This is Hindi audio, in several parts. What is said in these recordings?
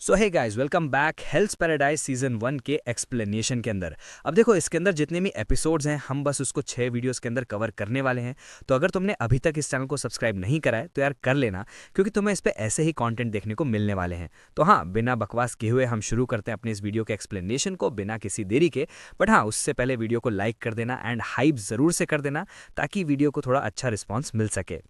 सो hey guys, welcome back health paradise season 1 के एक्सप्लेनेशन के अंदर। अब देखो, इसके अंदर जितने भी एपिसोड्स हैं हम बस उसको 6 वीडियोस के अंदर कवर करने वाले हैं। तो अगर तुमने अभी तक इस चैनल को सब्सक्राइब नहीं करा है तो यार कर लेना, क्योंकि तुम्हें इस पे ऐसे ही कंटेंट देखने को मिलने वाले हैं। तो हाँ, बिना बकवास किए हुए हम शुरू करते हैं अपने इस वीडियो के एक्सप्लेनेशन को बिना किसी देरी के। बट हाँ, उससे पहले वीडियो को लाइक कर देना एंड हाइप ज़रूर से कर देना, ताकि वीडियो को थोड़ा अच्छा रिस्पॉन्स मिल सके।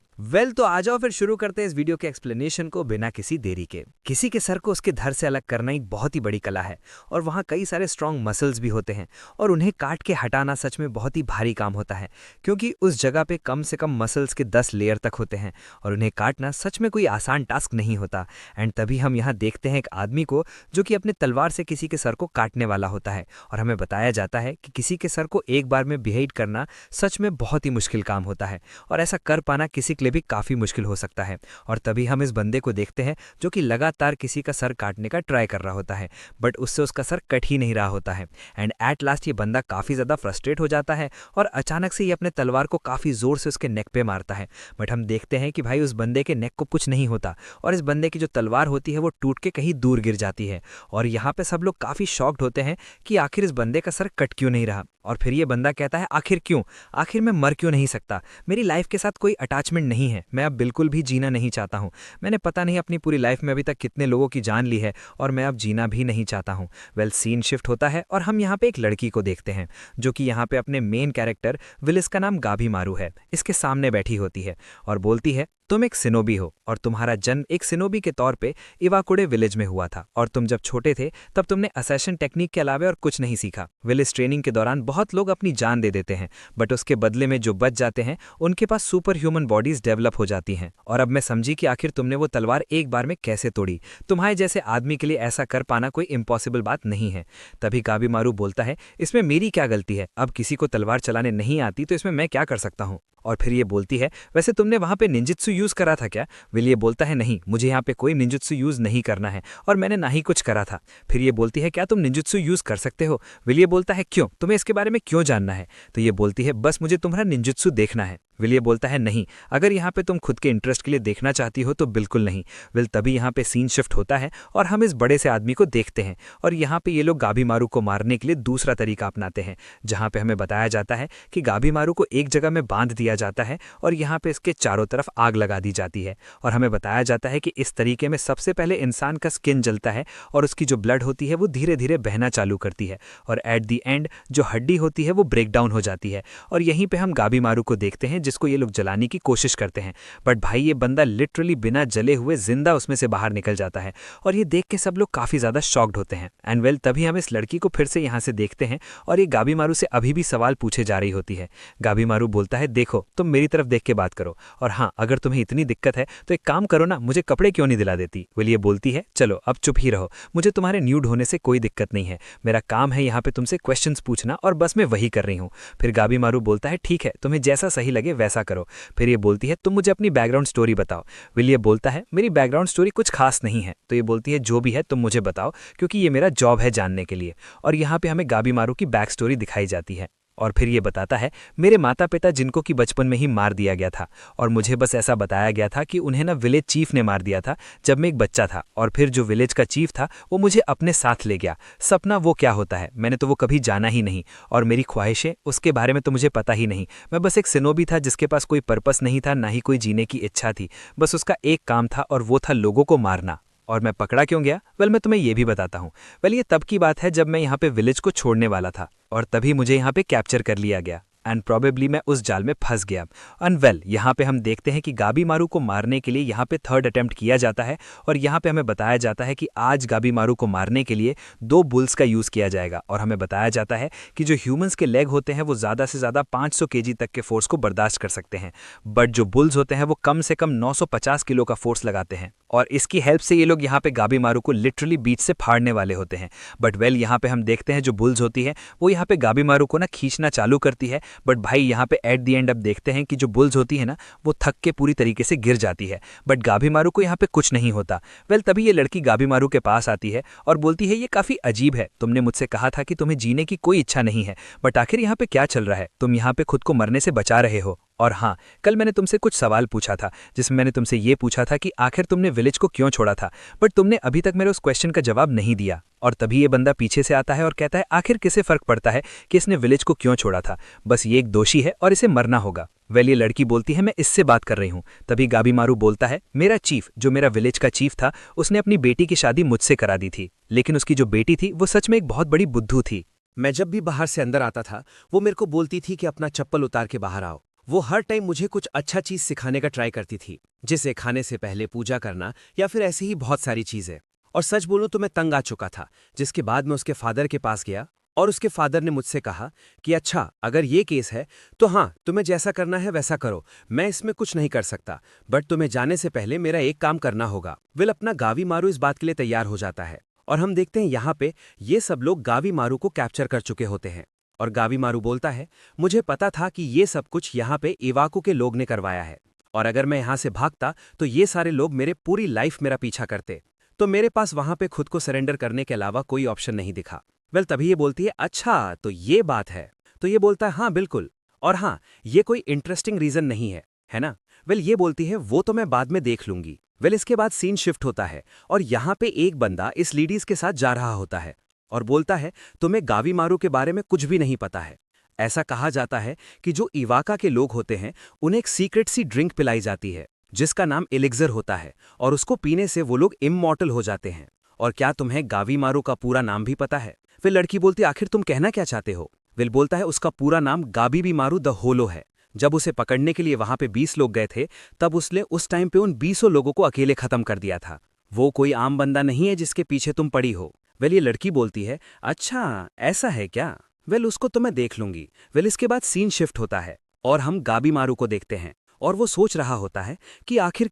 तो आ जाओ फिर शुरू करते हैं इस वीडियो के एक्सप्लेनेशन को बिना किसी देरी के। किसी के सर को उसके धड़ से अलग करना एक बहुत ही बड़ी कला है, और वहाँ कई सारे स्ट्रॉन्ग मसल्स भी होते हैं, और उन्हें काट के हटाना सच में बहुत ही भारी काम होता है, क्योंकि उस जगह पे कम से कम मसल्स के 10 लेयर तक होते हैं, और उन्हें काटना सच में कोई आसान टास्क नहीं होता। एंड तभी हम यहाँ देखते हैं एक आदमी को जो कि अपने तलवार से किसी के सर को काटने वाला होता है, और हमें बताया जाता है कि किसी के सर को एक बार में बिहेड करना सच में बहुत ही मुश्किल काम होता है, और ऐसा कर पाना किसी के लिए भी काफ़ी मुश्किल हो सकता है। और तभी हम इस बंदे को देखते हैं जो कि लगातार किसी का सर काटने का ट्राई कर रहा होता है, बट उससे उसका सर कट ही नहीं रहा होता है। एंड एट लास्ट ये बंदा काफ़ी ज़्यादा फ्रस्ट्रेट हो जाता है, और अचानक से ये अपने तलवार को काफ़ी ज़ोर से उसके नेक पे मारता है। बट हम देखते हैं कि भाई उस बंदे के नेक को कुछ नहीं होता, और इस बंदे की जो तलवार होती है वो टूट के कहीं दूर गिर जाती है। और यहाँ पे सब लोग काफ़ी शॉक्ड होते हैं कि आखिर इस बंदे का सर कट क्यों नहीं रहा। और फिर ये बंदा कहता है, आखिर क्यों, आखिर मैं मर क्यों नहीं सकता, मेरी लाइफ के साथ कोई अटैचमेंट नहीं है, मैं अब बिल्कुल भी जीना नहीं चाहता हूँ। मैंने पता नहीं अपनी पूरी लाइफ में अभी तक कितने लोगों की जान ली है, और मैं अब जीना भी नहीं चाहता हूँ। सीन शिफ्ट होता है और हम यहाँ पे एक लड़की को देखते हैं जो कि यहाँ पे अपने मेन कैरेक्टर विलिस का नाम गाभी मारू है, इसके सामने बैठी होती है और बोलती है, तुम एक सिनोबी हो, और तुम्हारा जन्म एक सिनोबी के तौर पे इवाकुडे विलेज में हुआ था, और तुम जब छोटे थे तब तुमने असैशन टेक्निक के अलावा और कुछ नहीं सीखा। विलेज ट्रेनिंग के दौरान बहुत लोग अपनी जान दे देते हैं, बट उसके बदले में जो बच जाते हैं उनके पास सुपर ह्यूमन बॉडीज डेवलप हो जाती हैं। और अब मैं समझी कि आखिर तुमने वो तलवार एक बार में कैसे तोड़ी। तुम्हारे जैसे आदमी के लिए ऐसा कर पाना कोई इम्पॉसिबल बात नहीं है। तभी गाभी मारू बोलता है, इसमें मेरी क्या गलती है, अब किसी को तलवार चलाने नहीं आती तो इसमें मैं क्या कर सकता हूँ। और फिर ये बोलती है, वैसे तुमने वहाँ पे निंजुत्सु यूज़ करा था क्या। विल ये बोलता है, नहीं, मुझे यहाँ पे कोई निंजुत्सु यूज़ नहीं करना है, और मैंने ना ही कुछ करा था। फिर ये बोलती है, क्या तुम निंजुत्सु यूज़ कर सकते हो। विल ये बोलता है, क्यों, तुम्हें इसके बारे में क्यों जानना है। तो ये बोलती है, बस मुझे तुम्हारा निंजुत्सु देखना है। विल ये बोलता है, नहीं, अगर यहाँ पे तुम खुद के इंटरेस्ट के लिए देखना चाहती हो तो बिल्कुल नहीं। विल तभी यहाँ पे सीन शिफ्ट होता है और हम इस बड़े से आदमी को देखते हैं, और यहाँ पे ये लोग गाभी मारू को मारने के लिए दूसरा तरीका अपनाते हैं, जहाँ पे हमें बताया जाता है कि गाभी मारू को एक जगह में बांध दिया जाता है, और यहाँ पे इसके चारों तरफ आग लगा दी जाती है। और हमें बताया जाता है कि इस तरीके में सबसे पहले इंसान का स्किन जलता है, और उसकी जो ब्लड होती है वो धीरे धीरे बहना चालू करती है, और एट दी एंड जो हड्डी होती है वो ब्रेक डाउन हो जाती है। और यहीं पे हम गाभी मारू को देखते हैं जिसको ये लोग जलाने की कोशिश करते हैं, बट भाई ये बंदा लिटरली बिना जले हुए जिंदा उसमें से बाहर निकल जाता है, और ये देख के सब लोग काफी ज्यादा शॉक्ड होते हैं। एंड तभी हम इस लड़की को फिर से यहाँ से देखते हैं, और ये गाभी मारू से अभी भी सवाल पूछे जा रही होती है। गाभी मारू बोलता है, देखो, तुम मेरी तरफ देख के बात करो, और हाँ, अगर तुम्हें इतनी दिक्कत है तो एक काम करो ना, मुझे कपड़े क्यों नहीं दिला देती। विल ये बोलती है, चलो अब चुप ही रहो, मुझे तुम्हारे न्यूड होने से कोई दिक्कत नहीं है, मेरा काम है यहाँ पे तुमसे क्वेश्चंस पूछना, और बस मैं वही कर रही हूँ। फिर गाभी मारू बोलता है, ठीक है, तुम्हें जैसा सही लगे वैसा करो। फिर ये बोलती है, तुम मुझे अपनी बैकग्राउंड स्टोरी बताओ। विल ये बोलता है, मेरी बैकग्राउंड स्टोरी कुछ खास नहीं है। तो ये बोलती है, जो भी है तुम मुझे बताओ, क्योंकि ये मेरा जॉब है जानने के लिए। और यहाँ पे हमें गाभी मारू की बैक स्टोरी दिखाई जाती है, और फिर ये बताता है, मेरे माता पिता जिनको कि बचपन में ही मार दिया गया था, और मुझे बस ऐसा बताया गया था कि उन्हें ना विलेज चीफ ने मार दिया था जब मैं एक बच्चा था, और फिर जो विलेज का चीफ था वो मुझे अपने साथ ले गया। सपना वो क्या होता है मैंने तो वो कभी जाना ही नहीं, और मेरी ख्वाहिशें उसके बारे में तो मुझे पता ही नहीं। मैं बस एक सिनोबी था जिसके पास कोई पर्पस नहीं था, ना ही कोई जीने की इच्छा थी, बस उसका एक काम था, और वो था लोगों को मारना। और मैं पकड़ा क्यों गया, मैं तुम्हें ये भी बताता हूँ। ये तब की बात है जब मैं यहाँ पे विलेज को छोड़ने वाला था, और तभी मुझे यहाँ पे कैप्चर कर लिया गया, एंड प्रोबेबली मैं उस जाल में फंस गया। एंड यहाँ पे हम देखते हैं कि गाभी मारू को मारने के लिए यहाँ पे थर्ड अटेम्प्ट किया जाता है, और यहाँ पे हमें बताया जाता है कि आज गाभी मारू को मारने के लिए 2 बुल्स का यूज़ किया जाएगा। और हमें बताया जाता है कि जो ह्यूमंस के लेग होते हैं वो ज़्यादा से ज़्यादा 500 केजी तक के फोर्स को बर्दाश्त कर सकते हैं, बट जो बुल्स होते हैं वो कम से कम 950 किलो का फोर्स लगाते हैं, और इसकी हेल्प से ये लोग यहाँ पे गाभी मारू को लिटरली बीच से फाड़ने वाले होते हैं। बट यहाँ पे हम देखते हैं जो बुल्स होती है वो यहाँ पे गाभी मारू को ना खींचना चालू करती है, बट भाई यहाँ पे एट दी एंड अब देखते हैं कि जो बुल्स होती है ना वो थक के पूरी तरीके से गिर जाती है, बट गाभी मारू को यहाँ पे कुछ नहीं होता। तभी ये लड़की गाभी मारू के पास आती है और बोलती है, ये काफी अजीब है, तुमने मुझसे कहा था कि तुम्हें जीने की कोई इच्छा नहीं है, बट आखिर यहाँ पे क्या चल रहा है, तुम यहाँ पे खुद को मरने से बचा रहे हो। और हाँ, कल मैंने तुमसे कुछ सवाल पूछा था, जिसमें मैंने तुमसे ये पूछा था कि आखिर तुमने विलेज को क्यों छोड़ा था, बट तुमने अभी तक मेरे उस क्वेश्चन का जवाब नहीं दिया। और तभी ये बंदा पीछे से आता है और कहता है आखिर किसे फर्क पड़ता है कि इसने विलेज को क्यों छोड़ा था, बस ये एक दोषी है और इसे मरना होगा। वेल ये लड़की बोलती है मैं इससे बात कर रही हूँ। तभी गाबीमारू बोलता है मेरा चीफ, जो मेरा विलेज का चीफ था, उसने अपनी बेटी की शादी मुझसे करा दी थी, लेकिन उसकी जो बेटी थी वो सच में एक बहुत बड़ी बुद्धू थी। मैं जब भी बाहर से अंदर आता था वो मेरे को बोलती थी कि अपना चप्पल उतार के बाहर आओ। वो हर टाइम मुझे कुछ अच्छा चीज सिखाने का ट्राई करती थी, जिसे खाने से पहले पूजा करना या फिर ऐसे ही बहुत सारी चीजें। और सच बोलूं तो मैं तंग आ चुका था, जिसके बाद मैं उसके फादर के पास गया और उसके फादर ने मुझसे कहा कि अच्छा अगर ये केस है तो हाँ, तुम्हें जैसा करना है वैसा करो, मैं इसमें कुछ नहीं कर सकता, बट तुम्हें जाने से पहले मेरा एक काम करना होगा। विल अपना गावीमारू इस बात के लिए तैयार हो जाता है और हम देखते हैं यहाँ पे ये सब लोग गावीमारू को कैप्चर कर चुके होते हैं। और गावीमारू बोलता है मुझे पता था कि ये सब कुछ यहाँ पे इवाको के लोग ने करवाया है, और अगर मैं यहाँ से भागता तो ये सारे लोग मेरे पूरी लाइफ मेरा पीछा करते, तो मेरे पास वहां पे खुद को सरेंडर करने के अलावा कोई ऑप्शन नहीं दिखा। वेल तभी ये बोलती है अच्छा तो ये बात है। तो ये बोलता है हाँ बिल्कुल, और हाँ ये कोई इंटरेस्टिंग रीजन नहीं है ना। वेल ये बोलती है वो तो मैं बाद में देख लूंगी। वेल इसके बाद सीन शिफ्ट होता है और यहाँ पे एक बंदा इस लेडीज के साथ जा रहा होता है और बोलता है तुम्हें गावीमारू के बारे में कुछ भी नहीं पता है। ऐसा कहा जाता है कि जो इवाका के लोग होते हैं उन्हें एक सीक्रेट सी ड्रिंक पिलाई जाती है जिसका नाम एलिक्सर होता है, और उसको पीने से वो लोग इममॉर्टल हो जाते हैं। और क्या तुम्हें गावीमारू का पूरा नाम भी पता है? फिर लड़की बोलती आखिर तुम कहना क्या चाहते हो? विल बोलता है उसका पूरा नाम गाबीबीमारू द होलो है। जब उसे पकड़ने के लिए वहां पे 20 लोग गए थे तब उसने उस टाइम पे उन 20 लोगों को अकेले खत्म कर दिया था। वो कोई आम बंदा नहीं है जिसके पीछे तुम पड़ी हो। वेल ये लड़की बोलती है अच्छा ऐसा है क्या? वेल उसको तो मैं देख लूंगी। वेल इसके बाद सीन शिफ्ट होता है और हम गाबीमारू को देखते हैं और वो सोच रहा होता है कि आखिर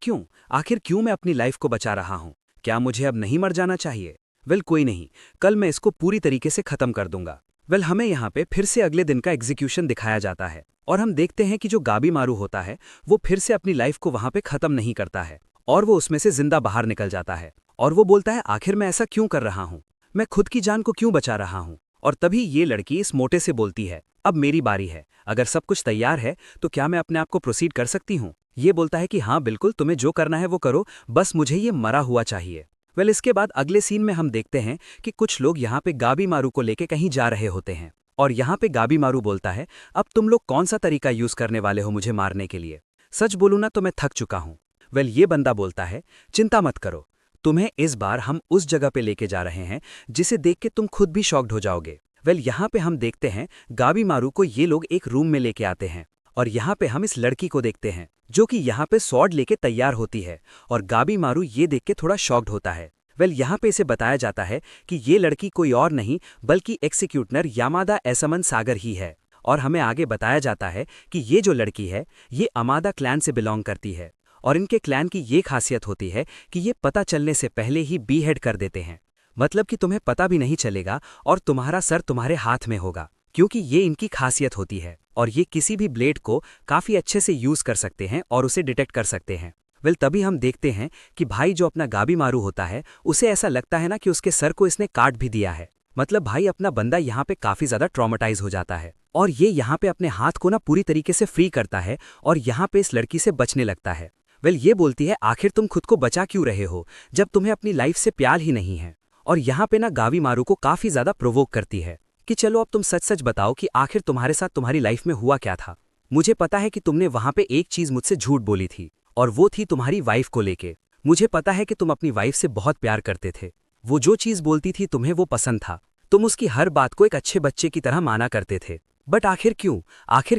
क्यों मैं अपनी लाइफ को बचा रहा हूं? क्या मुझे अब नहीं मर जाना चाहिए? वेल कोई नहीं, कल मैं इसको पूरी तरीके से खत्म कर दूंगा। वेल हमें यहाँ पे फिर से अगले दिन का एग्जीक्यूशन दिखाया जाता है और हम देखते हैं कि जो गाबीमारू होता है वो फिर से अपनी लाइफ को वहां पे खत्म नहीं करता है और वो उसमें से जिंदा बाहर निकल जाता है। और वो बोलता है आखिर मैं ऐसा क्यों कर रहा हूं? मैं खुद की जान को क्यों बचा रहा हूं? और तभी ये लड़की इस मोटे से बोलती है अब मेरी बारी है, अगर सब कुछ तैयार है तो क्या मैं अपने आप को प्रोसीड कर सकती हूँ? ये बोलता है कि हाँ बिल्कुल, तुम्हें जो करना है वो करो, बस मुझे ये मरा हुआ चाहिए। वेल इसके बाद अगले सीन में हम देखते हैं कि कुछ लोग यहाँ पे गाबीमारू को लेके कहीं जा रहे होते हैं और यहाँ पे गाबीमारू बोलता है अब तुम लोग कौन सा तरीका यूज करने वाले हो मुझे मारने के लिए? सच बोलूं ना तो मैं थक चुका हूं। वेल ये बंदा बोलता है चिंता मत करो, तुम्हें इस बार हम उस जगह पे लेके जा रहे हैं जिसे देख के तुम खुद भी शॉक्ड हो जाओगे। वेल यहाँ पे हम देखते हैं गाबीमारू को ये लोग एक रूम में लेके आते हैं और यहाँ पे हम इस लड़की को देखते हैं जो कि यहाँ पे स्वॉर्ड लेके तैयार होती है और गाबीमारू ये देख के थोड़ा शॉक्ड होता है। वेल यहाँ पे इसे बताया जाता है कि ये लड़की कोई और नहीं बल्कि एक्सिक्यूटनर यामादा एसमन सागर ही है। और हमें आगे बताया जाता है कि ये जो लड़की है ये अमादा क्लैन से बिलोंग करती है और इनके क्लैन की ये खासियत होती है कि ये पता चलने से पहले ही बीहेड कर देते हैं, मतलब कि तुम्हें पता भी नहीं चलेगा और तुम्हारा सर तुम्हारे हाथ में होगा, क्योंकि ये इनकी खासियत होती है और ये किसी भी ब्लेड को काफी अच्छे से यूज कर सकते हैं और उसे डिटेक्ट कर सकते हैं। वेल तभी हम देखते हैं कि भाई जो अपना गाबीमारू होता है उसे ऐसा लगता है ना कि उसके सर को इसने काट भी दिया है, मतलब भाई अपना बंदा यहाँ पे काफी ज्यादा ट्रॉमेटाइज हो जाता है और ये यहाँ पे अपने हाथ को ना पूरी तरीके से फ्री करता है और यहाँ पे इस लड़की से बचने लगता है। वेल ये बोलती है आखिर तुम खुद को बचा क्यों रहे हो जब तुम्हें अपनी लाइफ से प्यार ही नहीं है? और यहाँ पे ना गाबीमारू को काफी ज्यादा प्रोवोक करती है कि चलो अब तुम सच सच बताओ कि आखिर तुम्हारे साथ तुम्हारी लाइफ में हुआ क्या था। मुझे पता है कि तुमने वहां पे एक चीज मुझसे झूठ बोली थी और वो थी तुम्हारी वाइफ को लेके। मुझे पता है कि तुम अपनी वाइफ से बहुत प्यार करते थे, वो जो चीज बोलती थी तुम्हें वो पसंद था, तुम उसकी हर बात को एक अच्छे बच्चे की तरह माना करते थे, बट आखिर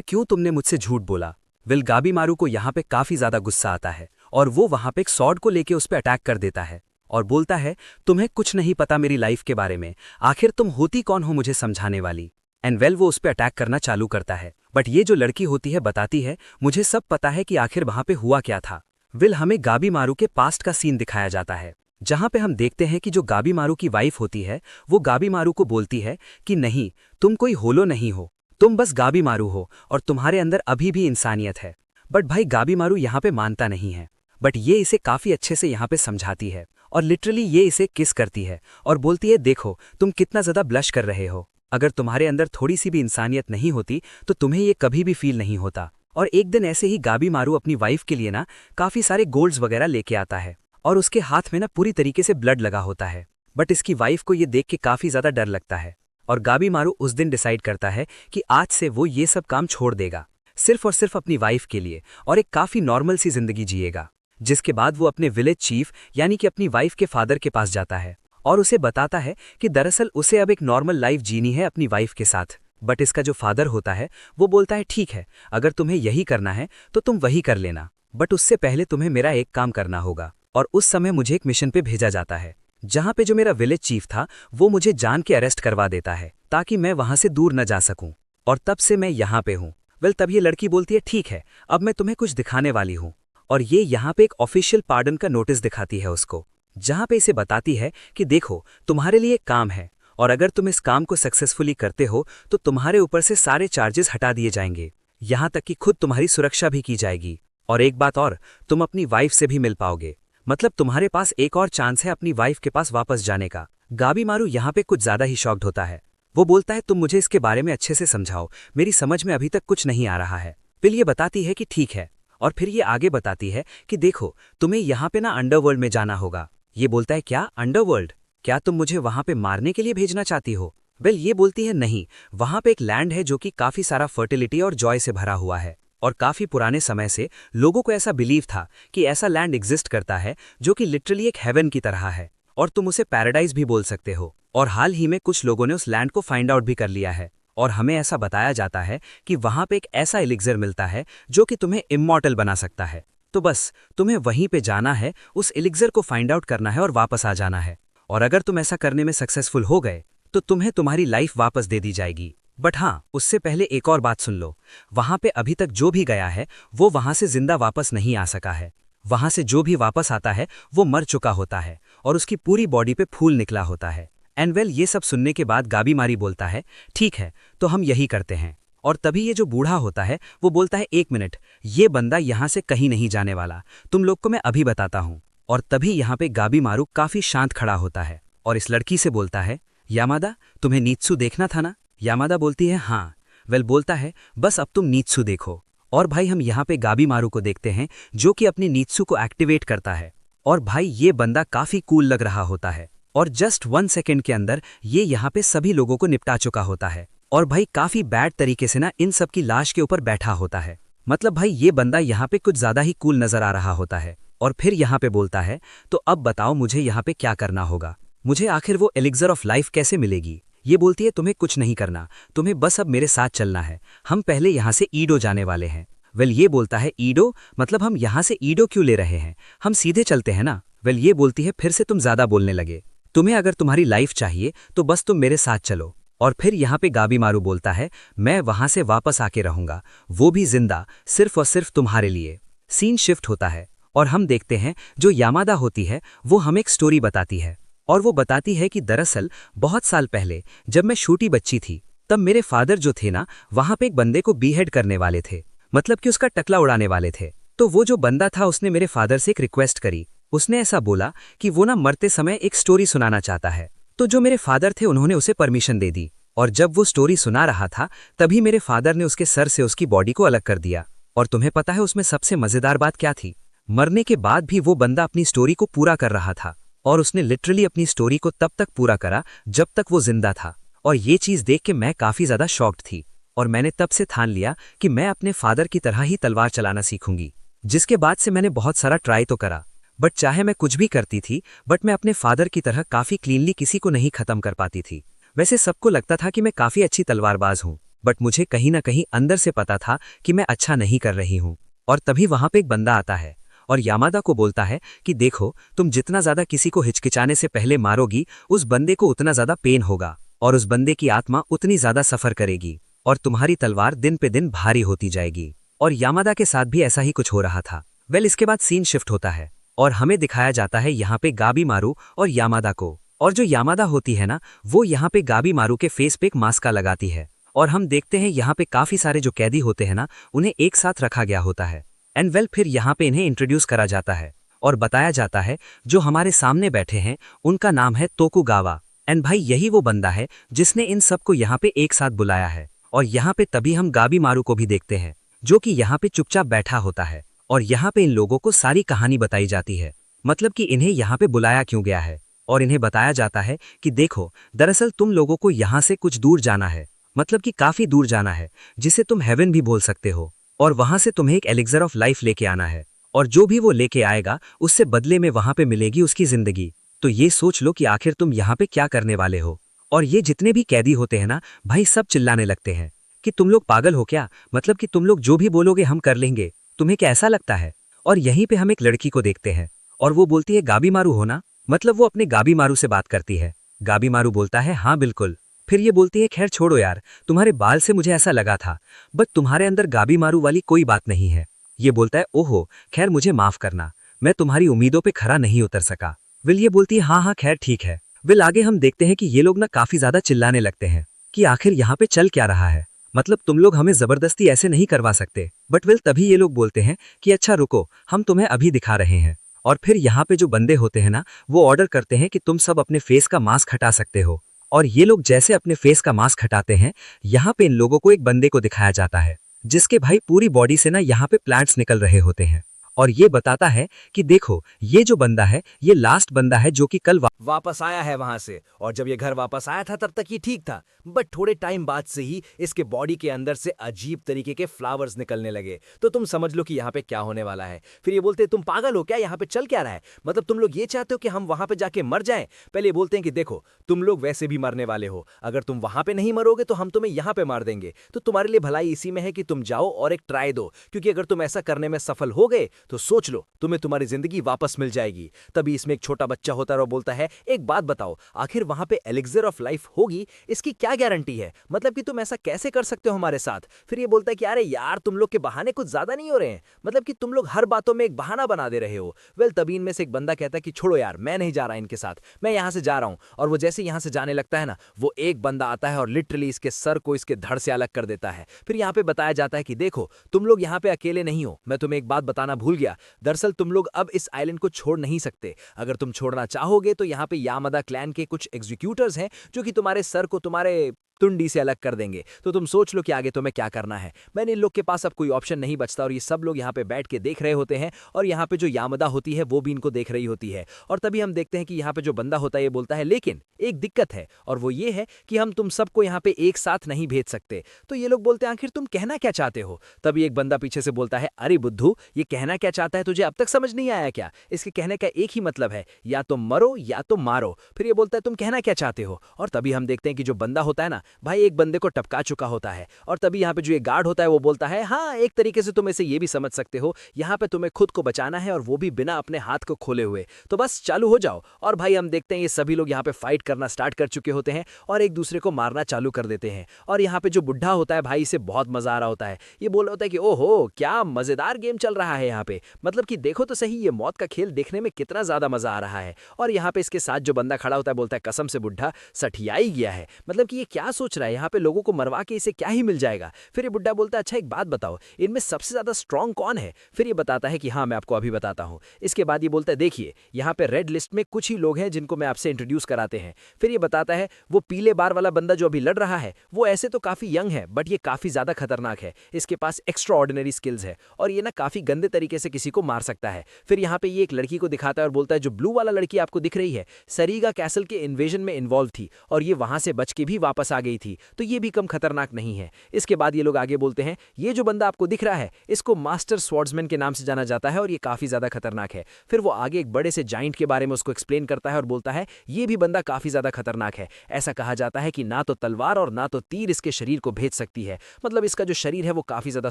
क्यों तुमने मुझसे झूठ बोला? विल गाबीमारू को यहाँ पे काफी ज्यादा गुस्सा आता है और वो वहां पे एक सॉर्ड को लेके उस पर अटैक कर देता है और बोलता है तुम्हें कुछ नहीं पता मेरी लाइफ के बारे में, आखिर तुम होती कौन हो मुझे समझाने वाली? एंड वेल वो उस पर अटैक करना चालू करता है, बट ये जो लड़की होती है बताती है मुझे सब पता है कि आखिर वहां पे हुआ क्या था। विल हमें गाबीमारू के पास्ट का सीन दिखाया जाता है जहां पे हम देखते हैं कि जो गाबीमारू की वाइफ होती है वो गाबीमारू को बोलती है कि नहीं, तुम कोई होलो नहीं हो, तुम बस गाबीमारू हो और तुम्हारे अंदर अभी भी इंसानियत है। बट भाई गाबीमारू यहाँ पे मानता नहीं है, बट ये इसे काफी अच्छे से यहाँ पे समझाती है और लिटरली ये इसे किस करती है और बोलती है देखो तुम कितना ज्यादा ब्लश कर रहे हो, अगर तुम्हारे अंदर थोड़ी सी भी इंसानियत नहीं होती तो तुम्हें ये कभी भी फील नहीं होता। और एक दिन ऐसे ही गाबी मारू अपनी वाइफ के लिए ना काफी सारे गोल्ड्स वगैरह लेके आता है और उसके हाथ में ना पूरी तरीके से ब्लड लगा होता है। बट इसकी वाइफ को ये देख के काफी ज्यादा डर लगता है और गाबी मारू उस दिन डिसाइड करता है कि आज से वो ये सब काम छोड़ देगा, सिर्फ और सिर्फ अपनी वाइफ के लिए, और एक काफी नॉर्मल सी जिंदगी जिएगा। जिसके बाद वो अपने विलेज चीफ यानी कि अपनी वाइफ के फादर के पास जाता है और उसे बताता है कि दरअसल उसे अब एक नॉर्मल लाइफ जीनी है अपनी वाइफ के साथ। बट इसका जो फादर होता है वो बोलता है ठीक है, अगर तुम्हें यही करना है तो तुम वही कर लेना, बट उससे पहले तुम्हें मेरा एक काम करना होगा। और उस समय मुझे एक मिशन पे भेजा जाता है जहां पे जो मेरा विलेज चीफ था वो मुझे जान के अरेस्ट करवा देता है ताकि मैं वहां से दूर न जा सकूं, और तब से मैं यहाँ पे हूँ। वेल, तब ये लड़की बोलती है ठीक है, अब मैं तुम्हें कुछ दिखाने वाली हूँ, और ये यहाँ पे एक ऑफिशियल पार्डन का नोटिस दिखाती है उसको, जहां पे इसे बताती है कि देखो तुम्हारे लिए एक काम है और अगर तुम इस काम को सक्सेसफुली करते हो तो तुम्हारे ऊपर से सारे चार्जेस हटा दिए जाएंगे, यहाँ तक कि खुद तुम्हारी सुरक्षा भी की जाएगी, और एक बात और, तुम अपनी वाइफ से भी मिल पाओगे, मतलब तुम्हारे पास एक और चांस है अपनी वाइफ के पास वापस जाने का। गाबी मारू यहाँ पे कुछ ज्यादा ही शॉक्ड होता है। वो बोलता है तुम मुझे इसके बारे में अच्छे से समझाओ, मेरी समझ में अभी तक कुछ नहीं आ रहा है। फिर ये बताती है कि ठीक है, और फिर ये आगे बताती है कि देखो तुम्हें यहाँ पे ना अंडरवर्ल्ड में जाना होगा। ये बोलता है क्या अंडरवर्ल्ड, क्या तुम मुझे वहां पे मारने के लिए भेजना चाहती हो? वेल, ये बोलती है नहीं, वहां पे एक लैंड है जो कि काफी सारा फर्टिलिटी और जॉय से भरा हुआ है, और काफी पुराने समय से लोगों को ऐसा बिलीव था कि ऐसा लैंड एग्जिस्ट करता है जो कि लिटरली एक हेवन की तरह है, और तुम उसे पैराडाइज भी बोल सकते हो। और हाल ही में कुछ लोगों ने उस लैंड को फाइंड आउट भी कर लिया है, और हमें ऐसा बताया जाता है कि वहां पे एक ऐसा एलिक्सर मिलता है जो कि तुम्हें इमॉर्टल बना सकता है। तो बस तुम्हें वहीं पे जाना है, उस एलिक्सर को फाइंड आउट करना है और वापस आ जाना है, और अगर तुम ऐसा करने में सक्सेसफुल हो गए तो तुम्हें तुम्हारी लाइफ वापस दे दी जाएगी। बट हाँ, उससे पहले एक और बात सुन लो, वहां पे अभी तक जो भी गया है वो वहां से जिंदा वापस नहीं आ सका है। वहां से जो भी वापस आता है वो मर चुका होता है और उसकी पूरी बॉडी पे फूल निकला होता है। एंड वेल, ये सब सुनने के बाद गाबी मारी बोलता है ठीक है, तो हम यही करते हैं। और तभी ये जो बूढ़ा होता है वो बोलता है एक मिनट, ये बंदा यहाँ से कहीं नहीं जाने वाला, तुम लोग को मैं अभी बताता हूँ। और तभी यहाँ पे गाबी मारू काफी शांत खड़ा होता है और इस लड़की से बोलता है यामादा, तुम्हें नीत्सु देखना था ना? यामादा बोलती है हाँ। वेल, बोलता है बस अब तुम नीत्सु देखो। और भाई हम यहाँ पे गाबी मारू को देखते हैं जो कि अपनी नीत्सु को एक्टिवेट करता है, और भाई ये बंदा काफी कूल लग रहा होता है, और जस्ट 1 सेकेंड के अंदर ये यहाँ पे सभी लोगों को निपटा चुका होता है, और भाई काफी बैड तरीके से ना इन सब की लाश के ऊपर बैठा होता है। मतलब भाई ये बंदा यहाँ पे कुछ ज्यादा ही कूल नजर आ रहा होता है। और फिर यहाँ पे बोलता है तो अब बताओ मुझे यहाँ पे क्या करना होगा, मुझे आखिर वो एलिक्सर ऑफ लाइफ कैसे मिलेगी? ये बोलती है तुम्हें कुछ नहीं करना, तुम्हें बस अब मेरे साथ चलना है, हम पहले यहाँ से ईडो जाने वाले हैं। वेल, ये बोलता है ईडो, मतलब हम यहाँ से ईडो क्यों ले रहे हैं, हम सीधे चलते हैं ना? वेल, ये बोलती है फिर से तुम ज्यादा बोलने लगे, तुम्हें अगर तुम्हारी लाइफ चाहिए तो बस तुम मेरे साथ चलो। और फिर यहाँ पे गाबी मारू बोलता है मैं वहां से वापस आके रहूंगा, वो भी जिंदा, सिर्फ और सिर्फ तुम्हारे लिए। सीन शिफ्ट होता है और हम देखते हैं जो यामादा होती है वो हमें एक स्टोरी बताती है, और वो बताती है कि दरअसल बहुत साल पहले जब मैं छोटी बच्ची थी तब मेरे फादर जो थे ना वहां पे एक बंदे को बीहेड करने वाले थे, मतलब कि उसका टकला उड़ाने वाले थे। तो वो जो बंदा था उसने मेरे फादर से एक रिक्वेस्ट करी, उसने ऐसा बोला कि वो ना मरते समय एक स्टोरी सुनाना चाहता है। तो जो मेरे फादर थे उन्होंने उसे परमिशन दे दी, और जब वो स्टोरी सुना रहा था तभी मेरे फादर ने उसके सर से उसकी बॉडी को अलग कर दिया। और तुम्हें पता है उसमें सबसे मजेदार बात क्या थी? मरने के बाद भी वो बंदा अपनी स्टोरी को पूरा कर रहा था, और उसने लिटरली अपनी स्टोरी को तब तक पूरा करा जब तक वो जिंदा था। और ये चीज देख के मैं काफी ज्यादा शॉक्ड थी, और मैंने तब से ठान लिया कि मैं अपने फादर की तरह ही तलवार चलाना सीखूंगी। जिसके बाद से मैंने बहुत सारा ट्राई तो करा, बट चाहे मैं कुछ भी करती थी बट मैं अपने फादर की तरह काफी क्लीनली किसी को नहीं खत्म कर पाती थी। वैसे सबको लगता था कि मैं काफी अच्छी तलवारबाज हूँ, बट मुझे कहीं ना कहीं अंदर से पता था कि मैं अच्छा नहीं कर रही हूँ। और तभी वहां पे एक बंदा आता है और यामादा को बोलता है कि देखो तुम जितना ज्यादा किसी को हिचकिचाने से पहले मारोगी उस बंदे को उतना ज्यादा पेन होगा, और उस बंदे की आत्मा उतनी ज्यादा सफर करेगी, और तुम्हारी तलवार दिन पे दिन भारी होती जाएगी। और यामादा के साथ भी ऐसा ही कुछ हो रहा था। वेल, इसके बाद सीन शिफ्ट होता है और हमें दिखाया जाता है यहाँ पे गाबी मारू और यामादा को। और जो यामादा होती है ना वो यहाँ पे गाबी मारू के फेस पे एक मास्का लगाती है, और हम देखते हैं यहाँ पे काफी सारे जो कैदी होते हैं ना उन्हें एक साथ रखा गया होता है। एंड वेल, फिर यहाँ पे इन्हें इंट्रोड्यूस करा जाता है और बताया जाता है जो हमारे सामने बैठे हैं उनका नाम है तोकुगावा। एंड भाई यही वो बंदा है जिसने इन सबको यहाँ पे एक साथ बुलाया है। और यहाँ पे तभी हम गाबी मारू को भी देखते हैं जो कि यहाँ पे चुपचाप बैठा होता है और यहाँ पे इन लोगों को सारी कहानी बताई जाती है, मतलब कि इन्हें यहाँ पे बुलाया क्यों गया है। और इन्हें बताया जाता है कि देखो, दरअसल तुम लोगों को यहाँ से कुछ दूर जाना है, मतलब कि काफी दूर जाना है, जिसे तुम हेवन भी बोल सकते हो। और वहां से तुम्हें एक एलिक्सर ऑफ लाइफ लेके आना है, और जो भी वो लेके आएगा उससे बदले में वहां पे मिलेगी उसकी जिंदगी। तो ये सोच लो कि आखिर तुम यहाँ पे क्या करने वाले हो। और ये जितने भी कैदी होते हैं ना भाई, सब चिल्लाने लगते हैं कि तुम लोग पागल हो क्या, मतलब कि तुम लोग जो भी बोलोगे हम कर लेंगे, तुम्हें क्या ऐसा लगता है। और यहीं पे हम एक लड़की को देखते हैं और वो बोलती है गाबी मारू हो ना, मतलब वो अपने गाबी मारू से बात करती है। गाबी मारू बोलता है हाँ बिल्कुल। फिर ये बोलती है खैर छोड़ो यार, तुम्हारे बाल से मुझे ऐसा लगा था, बट तुम्हारे अंदर गाबी मारू वाली कोई बात नहीं है। ये बोलता है ओहो खैर मुझे माफ करना, मैं तुम्हारी उम्मीदों पे खरा नहीं उतर सका। विल ये बोलती है हाँ हाँ खैर ठीक है। विल आगे हम देखते हैं कि ये लोग ना काफी ज्यादा चिल्लाने लगते हैं कि आखिर यहाँ पे चल क्या रहा है, मतलब तुम लोग हमें जबरदस्ती ऐसे नहीं करवा सकते। बट विल तभी ये लोग बोलते हैं कि अच्छा रुको, हम तुम्हें अभी दिखा रहे हैं। और फिर यहाँ पे जो बंदे होते हैं ना, वो ऑर्डर करते हैं कि तुम सब अपने फेस का मास्क हटा सकते हो। और ये लोग जैसे अपने फेस का मास्क हटाते हैं, यहाँ पे इन लोगों को एक बंदे को दिखाया जाता है जिसके भाई पूरी बॉडी से ना यहाँ पे प्लांट्स निकल रहे होते हैं। और ये बताता है कि देखो ये जो बंदा है ये लास्ट बंदा है जो कि कल वापस आया है वहां से। और जब ये घर वापस आया था तब तक ये ठीक था, बट थोड़े टाइम बाद से ही इसके बॉडी के अंदर से अजीब तरीके के फ्लावर्स निकलने लगे। तो तुम समझ लो कि यहाँ पे क्या होने वाला है। फिर ये बोलते तुम पागल हो क्या, यहाँ पे चल क्या रहा है, मतलब तुम लोग ये चाहते हो कि हम वहां पे जाके मर जाएं। पहले ये बोलते हैं कि देखो तुम लोग वैसे भी मरने वाले हो, अगर तुम वहां पे नहीं मरोगे तो हम तुम्हें यहाँ पे मार देंगे। तो तुम्हारे लिए भलाई इसी में है कि तुम जाओ और एक ट्राई दो, क्योंकि अगर तुम ऐसा करने में सफल हो गए तो सोच लो तुम्हें तुम्हारी जिंदगी वापस मिल जाएगी। तभी इसमें एक छोटा बच्चा होता है और बोलता है एक बात बताओ, आखिर वहां पे एलिक्सर ऑफ लाइफ होगी, इसकी क्या गारंटी है, मतलब कि तुम ऐसा कैसे कर सकते हो हमारे साथ। फिर ये बोलता है कि अरे यार तुम लोग के बहाने कुछ ज्यादा नहीं हो रहे हैं, मतलब कि तुम लोग हर बातों में एक बहाना बना दे रहे हो। वेल तभी इनमें से एक बंदा कहता है कि छोड़ो यार, मैं नहीं जा रहा इनके साथ, मैं यहां से जा रहा हूं। और वो जैसे यहां से जाने लगता है ना, वो एक बंदा आता है और लिटरली इसके सर को इसके धड़ से अलग कर देता है। फिर यहाँ पे बताया जाता है कि देखो तुम लोग यहाँ पे अकेले नहीं हो, मैं तुम्हें एक बात बताना भूल गया, दरअसल तुम लोग अब इस आइलैंड को छोड़ नहीं सकते। अगर तुम छोड़ना चाहोगे तो यहाँ पे यामादा क्लैन के कुछ एग्जीक्यूटर्स हैं जो कि तुम्हारे सर को तुम्हारे तुंडी से अलग कर देंगे। तो तुम सोच लो कि आगे तुम्हें क्या करना है। मैंने इन लोग के पास अब कोई ऑप्शन नहीं बचता और ये सब लोग यहाँ पे बैठ के देख रहे होते हैं और यहाँ पे जो यामदा होती है वो भी इनको देख रही होती है। और तभी हम देखते हैं कि यहाँ पे जो बंदा होता है ये बोलता है लेकिन एक दिक्कत है, और वो ये है कि हम तुम सबको यहाँ पे एक साथ नहीं भेज सकते। तो ये लोग बोलते हैं आखिर तुम कहना क्या चाहते हो। तभी एक बंदा पीछे से बोलता है अरे बुद्धू, ये कहना क्या चाहता है तुझे अब तक समझ नहीं आया क्या, इसके कहने का एक ही मतलब है, या तो मरो या तो मारो। फिर ये बोलता है तुम कहना क्या चाहते हो। और तभी हम देखते हैं कि जो बंदा होता है ना भाई, एक बंदे को टपका चुका होता है। और तभी यहाँ पे जो ये गार्ड होता है वो बोलता है हाँ एक तरीके से तुम इसे ये भी समझ सकते हो, यहाँ पे तुम्हें खुद को बचाना है और वो भी बिना अपने हाथ को खोले हुए, तो बस चालू हो जाओ। और भाई हम देखते हैं ये सभी लोग यहाँ पे फाइट करना स्टार्ट कर चुके होते हैं और एक दूसरे को मारना चालू कर देते हैं। और यहाँ पे जो बुढ़ा होता है भाई, इसे बहुत मजा आ रहा होता है। ये बोल रहा होता है कि ओहो क्या मजेदार गेम चल रहा है यहाँ पे, मतलब कि देखो तो सही ये मौत का खेल देखने में कितना ज्यादा मजा आ रहा है। और यहाँ पे इसके साथ जो बंदा खड़ा होता है बोलता है कसम से बुढ़ा सठिया ही गया है, मतलब कि ये क्या सोच रहा है, यहाँ पे लोगों को मरवा के इसे क्या ही मिल जाएगा। फिर ये बुढ़ा बोलता है अच्छा एक बात बताओ, इनमें सबसे ज्यादा स्ट्रांग कौन है। फिर ये बताता है कि हाँ मैं आपको अभी बताता हूँ। इसके बाद ये बोलता है देखिए यहाँ पे रेड लिस्ट में कुछ ही लोग हैं जिनको मैं आपसे इंट्रोड्यूस कराते हैं। फिर ये बताता है वो पीले बार वाला बंदा जो अभी लड़ रहा है वो ऐसे तो काफी यंग है बट ये काफी ज्यादा खतरनाक है, इसके पास एक्स्ट्रा ऑर्डिनरी स्किल्स है और ये ना काफी गंदे तरीके से किसी को मार सकता है। फिर यहाँ पे ये एक लड़की को दिखाता है और बोलता है जो ब्लू वाला लड़की आपको दिख रही है सरीगा कैसल के इन्वेजन में इन्वॉल्व थी और ये वहां से बच के भी वापस आ गई थी, तो ये भी कम खतरनाक नहीं है। इसके बाद ये लोग आगे बोलते हैं ये जो बंदा आपको दिख रहा है इसको मास्टर स्वॉर्ड्समैन के नाम से जाना जाता है और ये काफी ज्यादा खतरनाक है। फिर वो आगे एक बड़े से जाइंट के बारे में उसको एक्सप्लेन करता है और बोलता है ये भी बंदा काफी ज्यादा खतरनाक है, ऐसा कहा जाता है कि ना तो तलवार और ना तो तीर इसके शरीर को भेज सकती है, मतलब इसका जो शरीर है वो काफी ज्यादा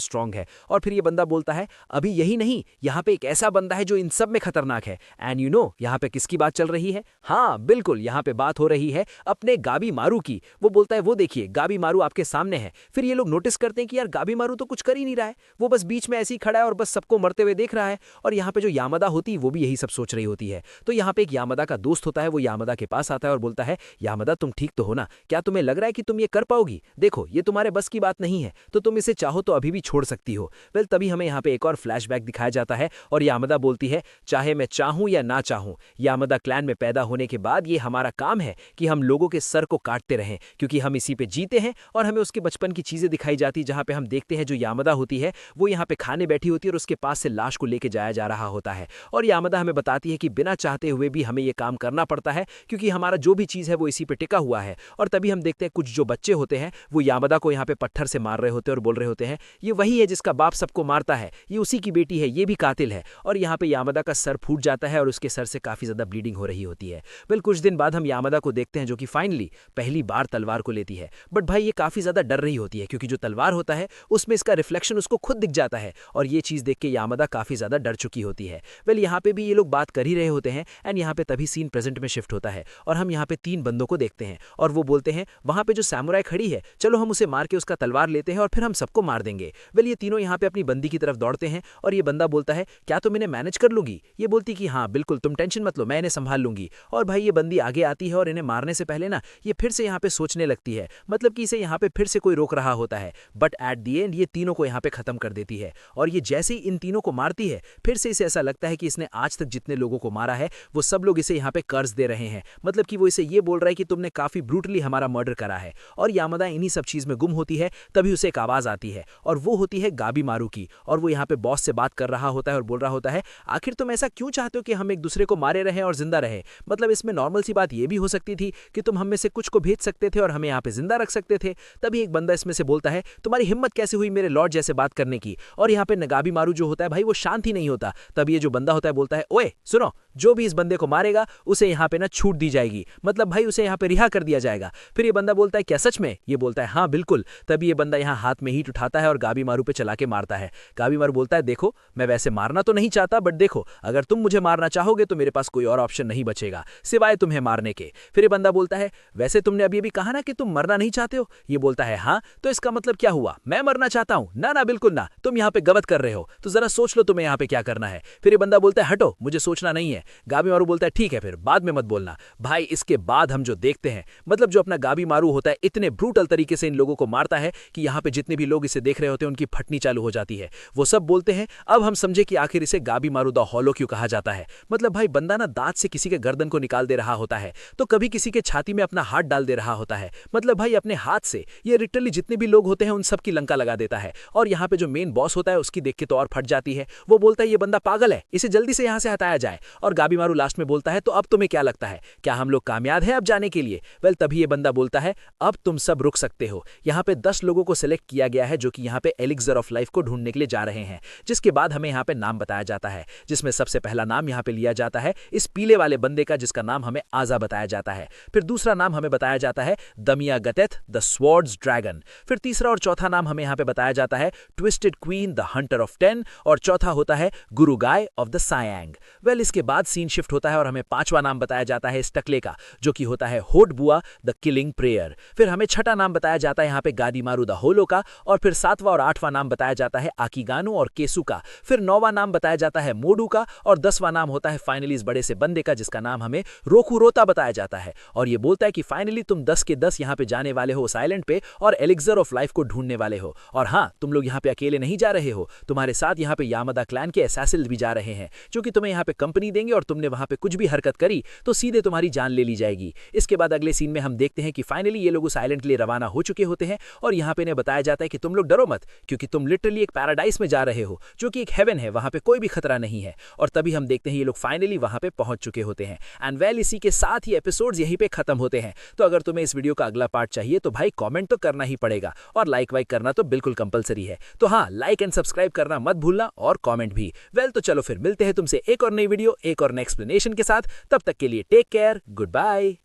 स्ट्रांग है। और फिर ये बंदा बोलता है अभी यही नहीं, यहाँ पे एक ऐसा बंदा है जो इन सब में खतरनाक है। एंड यू नो यहाँ पे किसकी बात चल रही है, हाँ बिल्कुल यहाँ पे बात हो रही है अपने गाबी मारू की। वो बोलता है वो देखिए गाबी मारू आपके सामने है। फिर ये लोग नोटिस करते हैं कि यार गाबी मारू तो कुछ कर ही नहीं रहा है, वो बस बीच में ऐसे ही खड़ा है और बस सबको मरते हुए देख रहा है। और यहाँ पे जो यामदा होती है वो भी यही सब सोच रही होती है। तो यहाँ पे एक यामदा का दोस्त होता है, वो यामदा के पास आता है और बोलता है यामदा तुम ठीक तो हो ना, क्या तुम्हें लग रहा है कि तुम ये कर पाओगी, देखो ये तुम्हारे बस की बात नहीं है, तो तुम इसे चाहो तो अभी भी छोड़ सकती हो। वेल तभी हमें यहाँ पे एक और फ्लैशबैक दिखाया जाता है और यामदा बोलती है चाहे मैं चाहूं या ना चाहूं, यामदा क्लैन में पैदा होने के बाद ये हमारा काम है कि हम लोगों के सर को काटते रहें, क्योंकि हमें हम इसी पे जीते हैं और हमें उसके बचपन की चीजें दिखाई जाती, जहां पे हम देखते हैं जो यामदा होती है वो यहाँ पे खाने बैठी होती है और उसके पास से लाश को लेके जाया जा रहा होता है। और यामदा हमें बताती है कि बिना चाहते हुए भी हमें ये काम करना पड़ता है, क्योंकि हमारा जो भी चीज़ है वो इसी पे टिका हुआ है। और तभी हम देखते हैं कुछ जो बच्चे होते हैं वो यामदा को यहाँ पे पत्थर से मार रहे होते हैं और बोल रहे होते हैं ये वही है जिसका बाप सबको मारता है, ये उसी की बेटी है, ये भी कातिल है। और यहाँ पे यामदा का सर फूट जाता है और उसके सर से काफी ज्यादा ब्लीडिंग हो रही होती है। वेल कुछ दिन बाद हम यामदा को देखते हैं जो कि फाइनली पहली बार तलवार को लेती है। बट भाई ये काफी ज्यादा डर रही होती है, क्योंकि जो तलवार होता है उसमें इसका रिफ्लेक्शन उसको खुद दिख जाता है और ये चीज देख के यामदा काफी ज्यादा डर चुकी होती है। वेल यहाँ पे भी ये लोग बात कर ही रहे होते हैं एंड यहाँ पे तभी सीन प्रेजेंट में शिफ्ट होता है और हम यहाँ पे 3 बंदों को देखते हैं और वो बोलते हैं वहां पे जो सैमुराई खड़ी है, चलो हम उसे मार के उसका तलवार लेते हैं और फिर हम सबको मार देंगे। वेल ये तीनों यहाँ पे अपनी बंदी की तरफ दौड़ते हैं और ये बंदा बोलता है क्या तुम इन्हें मैनेज कर लूंगी? ये बोलती कि हाँ बिल्कुल, तुम टेंशन मत लो, मैं इन्हें संभाल लूंगी। और भाई ये बंदी आगे आती है और इन्हें मारने से पहले ना ये फिर से यहाँ पे सोचने लगती है, मतलब कि इसे यहाँ पे फिर से कोई रोक रहा होता है। बट एट दी एंड ये तीनों को यहाँ पे खत्म कर देती है और ये जैसे ही इन तीनों को मारती है फिर से इसे ऐसा लगता है कि इसने आज तक जितने लोगों को मारा है वो सब लोग इसे यहाँ पे कर्ज दे रहे हैं, मतलब कि वो इसे ये बोल रहा है कि तुमने काफी ब्रूटली हमारा मर्डर करा है। और यामदा इन्हीं सब चीज में गुम होती है, तभी उसे एक आवाज आती है और वो होती है गाबीमारू की। और वो यहाँ पे बॉस से बात कर रहा होता है और बोल रहा होता है आखिर तुम ऐसा क्यों चाहते हो कि हम एक दूसरे को मारे रहे और जिंदा रहे? मतलब इसमें नॉर्मल सी बात ये भी हो सकती थी कि तुम हम में से कुछ को भेज सकते थे और हमें यहाँ पे जिंदा रख सकते थे। तभी एक बंदा इसमें से बोलता है तुम्हारी हिम्मत कैसे हुई मेरे लॉर्ड जैसे बात करने की? और यहाँ पे गाबीमारू जो होता है भाई वो शांत ही नहीं होता। तब ये जो बंदा होता है बोलता है ओए सुनो, जो भी इस बंदे को मारेगा उसे यहाँ पे ना छूट दी जाएगी, मतलब भाई उसे यहाँ पे रिहा कर दिया जाएगा। फिर ये बंदा बोलता है क्या सच में? ये बोलता है हाँ बिल्कुल। तभी ये बंदा यहाँ हाथ में हीट उठाता है और गाबीमारू पे चला के मारता है। गाबीमारू बोलता है देखो मैं वैसे मारना तो नहीं चाहता, बट देखो अगर तुम मुझे मारना चाहोगे तो मेरे पास कोई और ऑप्शन नहीं बचेगा सिवाय तुम्हें मारने के। फिर ये बंदा बोलता है वैसे तुमने अभी कहा ना कि तुम मरना नहीं चाहते हो? ये बोलता है हाँ, तो इसका मतलब क्या हुआ? मैं मरना चाहता हूँ? ना ना बिल्कुल ना, तुम यहाँ पे गलत कर रहे हो, तो जरा सोच लो तुम्हें यहाँ पे क्या करना है। फिर ये बंदा बोलता है हटो, मुझे सोचना नहीं है। गाबीमारू बोलता है ठीक है फिर बाद में मत बोलना। भाई इसके बाद हम जो देखते हैं, मतलब जो अपना गाबीमारू होता है इतने ब्रूटल तरीके से इन लोगों को मारता है कि यहाँ पे जितने भी लोग इसे देख रहे होते हैं उनकी फटनी चालू हो जाती है। वो सब बोलते हैं अब हम समझे कि आखिर इसे गाबीमारू द हॉलो क्यों कहा जाता है। मतलब भाई बंदा ना दांत से किसी के गर्दन को निकाल दे रहा होता है, तो कभी किसी के छाती में अपना हाथ डाल दे रहा होता है, मतलब भाई अपने हाथ से ये लिटरली जितने भी लोग होते हैं उन सब की लंका लगा देता है। और यहाँ पे जो मेन बॉस होता है उसकी देख के तो और फट जाती है। वो बोलता है ये बंदा पागल है, इसे जल्दी से यहाँ से हटाया जाए। और गाबीमारू लास्ट में बोलता है तो अब तुम्हें क्या लगता है, क्या हम लोग कामयाब हैं अब जाने के लिए? वेल तभी ये बंदा बोलता है अब तुम सब रुक सकते हो। यहाँ पे 10 लोगों को सिलेक्ट किया गया है जो कि यहाँ पे एलिक्सर ऑफ लाइफ को ढूंढने के लिए जा रहे हैं। जिसके बाद हमें यहाँ पे नाम बताया जाता है, जिसमें सबसे पहला नाम यहाँ पे लिया जाता है इस पीले वाले बंदे का, जिसका नाम हमें आजा बताया जाता है। फिर दूसरा नाम हमें बताया जाता है दमिया गतेथ द स्वॉर्ड्स ड्रैगन। फिर तीसरा और चौथा नाम हमें यहाँ पे बताया जाता है twisted queen the Hunter of 10 और चौथा होता है गुरु guy of the Siang. Well इसके बाद सीन शिफ्ट होता है और हमें पांचवा नाम बताया जाता है इस टकले का, जो कि होता है होट बुआ द किलिंग प्रेयर। फिर हमें छठा नाम बताया जाता है यहाँ पे गादीमारू द होलो का, और फिर 7वां और 8वां नाम बताया जाता है आकीगानो और केसु का। फिर 9वां नाम बताया जाता है मोडू का, और 10वां नाम होता है फाइनली इस बड़े से बंदे का, जिसका नाम हमें रोकू रोता बताया जाता है। और ये बोलता है कि फाइनली तुम 10 के 10 यहाँ पे जाने वाले हो उस आइलैंड पे और एलिक्सर ऑफ लाइफ को ढूंढने वाले हो। और हाँ, तुम लोग यहाँ पे अकेले नहीं जा रहे हो, तुम्हारे साथ यहाँ पे यामदा क्लैन के असैसिन्स भी जा रहे हैं, जो कि तुम्हें यहाँ पे कंपनी देंगे और तुमने वहां पे कुछ भी हरकत करी तो सीधे तुम्हारी जान ले ली जाएगी। इसके बाद अगले सीन में हम देखते हैं कि फाइनली ये लोग उस आइलैंड के लिए रवाना हो चुके होते हैं और यहाँ पे इन्हें बताया जाता है कि तुम लोग डरो मत, क्योंकि तुम लिटरली एक पैराडाइस में जा रहे हो, जो कि एक हेवन है, वहां पे कोई भी खतरा नहीं है। और तभी हम देखते हैं ये लोग फाइनली वहां पे पहुंच चुके होते हैं। एंड वेल इसी के साथ ही एपिसोड्स यहीं पे खत्म होते हैं। तो अगर तुम्हें इस वीडियो का अगला पार्ट चाहिए तो भाई कमेंट तो करना ही पड़ेगा, और लाइक वाइक करना तो बिल्कुल कंपलसरी है। तो हाँ, लाइक एंड सब्सक्राइब करना मत भूलना, और कमेंट भी। वेल तो चलो फिर मिलते हैं तुमसे एक और नई वीडियो, एक और नई एक्सप्लेनेशन के साथ। तब तक के लिए टेक केयर, गुड बाय।